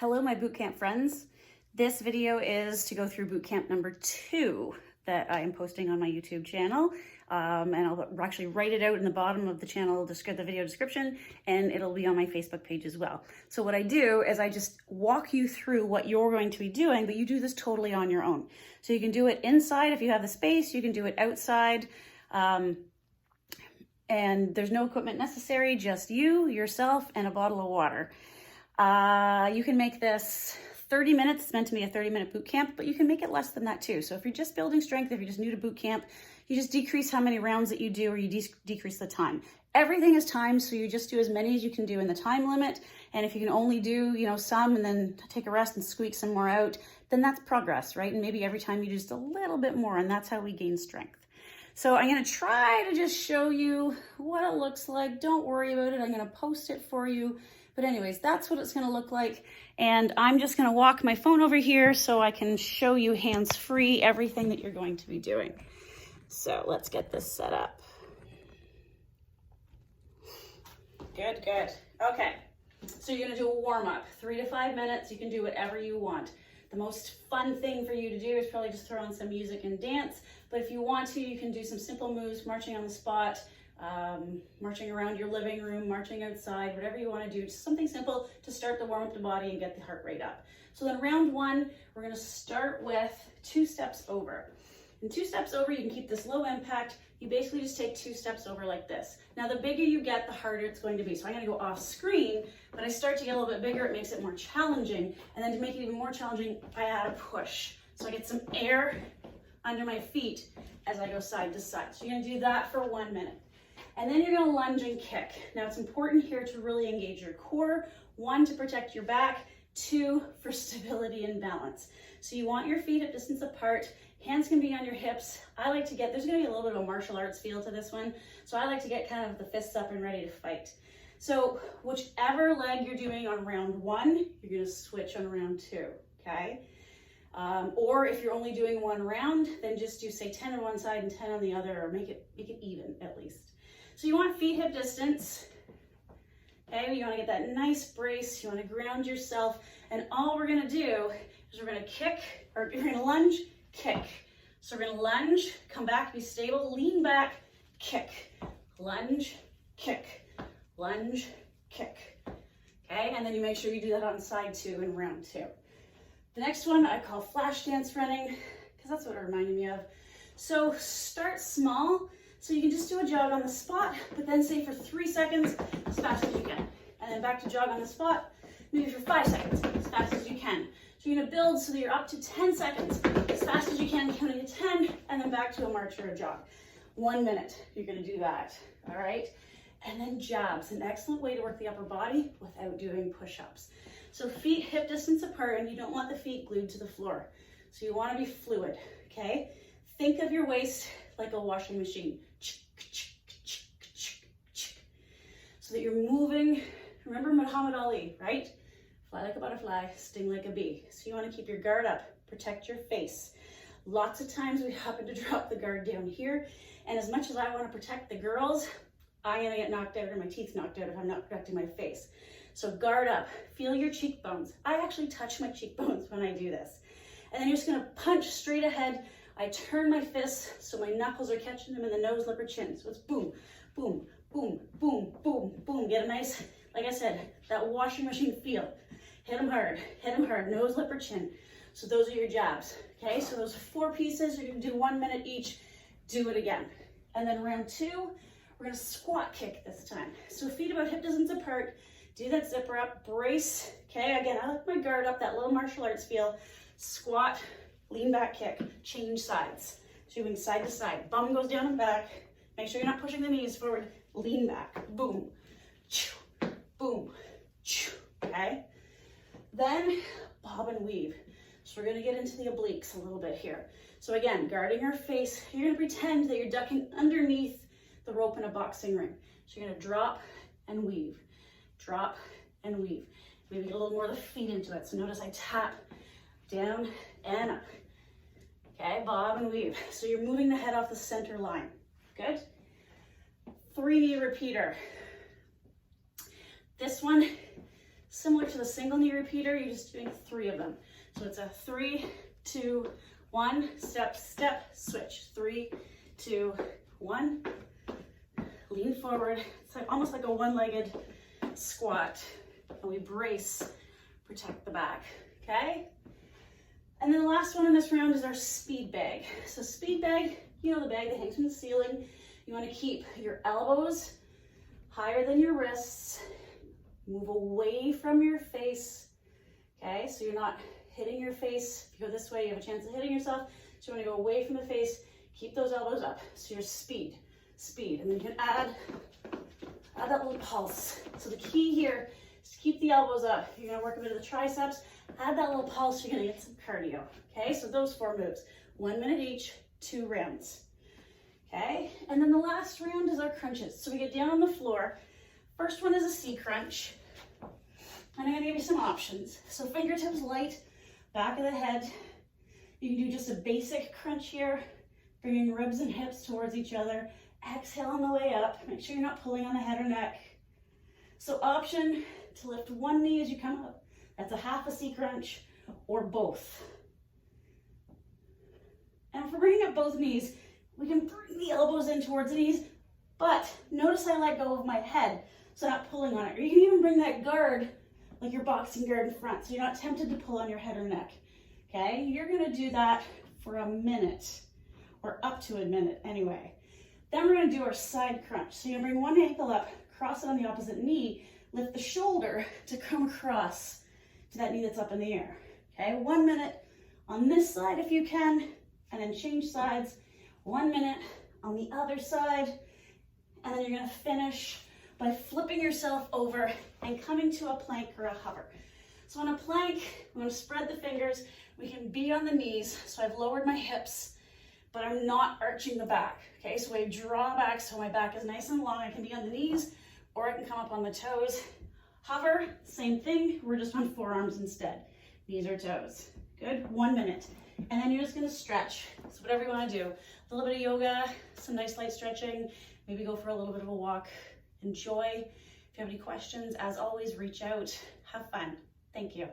Hello, my bootcamp friends. This video is to go through bootcamp number 2 that I am posting on my YouTube channel. And I'll actually write it out in the bottom of the channel, the video description, and it'll be on my Facebook page as well. So what I do is I just walk you through what you're going to be doing, but you do this totally on your own. So you can do it inside if you have the space, you can do it outside. And there's no equipment necessary, just you, yourself, and a bottle of water. You can make this 30 minutes. It's meant to be a 30-minute boot camp, but you can make it less than that too. So if you're just building strength, if you're just new to boot camp, you just decrease how many rounds that you do, or you decrease the time. Everything is timed, so you just do as many as you can do in the time limit. And if you can only do, some and then take a rest and squeak some more out, then that's progress, right? And maybe every time you do just a little bit more, and that's how we gain strength. So I'm going to try to just show you what it looks like. Don't worry about it. I'm going to post it for you. But anyways, that's what it's going to look like. And I'm just going to walk my phone over here so I can show you hands-free everything that you're going to be doing. So let's get this set up. Good, good. Okay, so you're going to do a warm-up, 3 to 5 minutes. You can do whatever you want. The most fun thing for you to do is probably just throw on some music and dance. But if you want to, you can do some simple moves, marching on the spot, marching around your living room, marching outside, whatever you want to do, just something simple to start to warm up the body and get the heart rate up. So then round 1, we're going to start with 2 steps over. And 2 steps over, you can keep this low impact. You basically just take 2 steps over like this. Now the bigger you get, the harder it's going to be. So I'm going to go off screen, but I start to get a little bit bigger. It makes it more challenging. And then to make it even more challenging, I add a push. So I get some air under my feet as I go side to side. So you're going to do that for 1 minute. And then you're going to lunge and kick. Now it's important here to really engage your core. 1, to protect your back. 2, for stability and balance. So you want your feet at distance apart. Hands can be on your hips. I like to get, there's going to be a little bit of a martial arts feel to this one. So I like to get kind of the fists up and ready to fight. So whichever leg you're doing on round 1, you're going to switch on round 2, okay? Or if you're only doing 1 round, then just do say 10 on one side and 10 on the other, or make it even at least. So you want feet hip distance, okay? You want to get that nice brace. You want to ground yourself. And all we're going to do is we're going to kick, or you're going to lunge, kick. So we're going to lunge, come back, be stable, lean back, kick, lunge, kick, lunge, kick. Okay, and then you make sure you do that on side 2 in round 2. The next one I call flash dance running, because that's what it reminded me of. So start small. So you can just do a jog on the spot, but then say for 3 seconds as fast as you can. And then back to jog on the spot, maybe for 5 seconds as fast as you can. So you're gonna build so that you're up to 10 seconds as fast as you can, counting to 10, and then back to a march or a jog. 1 minute, you're gonna do that, all right? And then jabs, an excellent way to work the upper body without doing push-ups. So feet hip distance apart, and you don't want the feet glued to the floor. So you wanna be fluid, okay? Think of your waist like a washing machine. So that you're moving. Remember Muhammad Ali, right? Fly like a butterfly, sting like a bee. So you want to keep your guard up, protect your face. Lots of times we happen to drop the guard down here, and as much as I want to protect the girls, I'm gonna get knocked out or my teeth knocked out if I'm not protecting my face. So guard up, feel your cheekbones. I actually touch my cheekbones when I do this. And then you're just gonna punch straight ahead. I turn my fists so my knuckles are catching them in the nose, lip, or chin. So it's boom, boom, boom, boom, boom, boom. Get a nice, like I said, that washing machine feel. Hit them hard, nose, lip, or chin. So those are your jabs, okay? So those 4 pieces, you're gonna do 1 minute each. Do it again. And then round 2, we're gonna squat kick this time. So feet about hip distance apart. Do that zipper up, brace, okay? Again, I like my guard up, that little martial arts feel. Squat, lean back kick, change sides. So you're going side to side. Bum goes down and back. Make sure you're not pushing the knees forward. Lean back. Boom. Boom. Okay? Then bob and weave. So we're going to get into the obliques a little bit here. So again, guarding your face, you're going to pretend that you're ducking underneath the rope in a boxing ring. So you're going to drop and weave. Drop and weave. Maybe get a little more of the feet into it. So notice I tap down and up. Okay, bob and weave. So you're moving the head off the center line. Good? 3-knee repeater. This one Similar to the single knee repeater, you're just doing 3 of them. So it's a 3, 2, 1, step, step, switch. 3, 2, 1. Lean forward. It's like almost like a one-legged squat. And we brace, protect the back, okay? And then the last one in this round is our speed bag. So speed bag, you know the bag that hangs from the ceiling. You want to keep your elbows higher than your wrists. Move away from your face, okay? So you're not hitting your face. If you go this way, you have a chance of hitting yourself. So you want to go away from the face. Keep those elbows up. So your speed, speed. And then you can add that little pulse. So the key here is to keep the elbows up. You're going to work a bit of the triceps. Add that little pulse. You're going to get some cardio, okay? So those 4 moves. 1 minute each, 2 rounds, okay? And then the last round is our crunches. So we get down on the floor. First one is a C crunch. And I'm going to give you some options. So fingertips light, back of the head. You can do just a basic crunch here, bringing ribs and hips towards each other. Exhale on the way up. Make sure you're not pulling on the head or neck. So option to lift one knee as you come up. That's a half a C crunch or both. And if we're bringing up both knees, we can bring the elbows in towards the knees, but notice I let go of my head, so not pulling on it. Or you can even bring that guard, like your boxing guard in front, so you're not tempted to pull on your head or neck, okay? You're gonna do that for a minute, or up to a minute anyway. Then we're gonna do our side crunch. So you're gonna bring one ankle up, cross it on the opposite knee, lift the shoulder to come across to that knee that's up in the air, okay? 1 minute on this side if you can, and then change sides. 1 minute on the other side, and then you're gonna finish by flipping yourself over and coming to a plank or a hover. So on a plank, I'm gonna spread the fingers. We can be on the knees. So I've lowered my hips, but I'm not arching the back, okay? So I draw back so my back is nice and long. I can be on the knees, or I can come up on the toes. Hover, same thing, we're just on forearms instead. Knees or toes. Good, 1 minute. And then you're just gonna stretch. So whatever you wanna do. A little bit of yoga, some nice light stretching, maybe go for a little bit of a walk. Enjoy. If you have any questions, as always, reach out. Have fun. Thank you.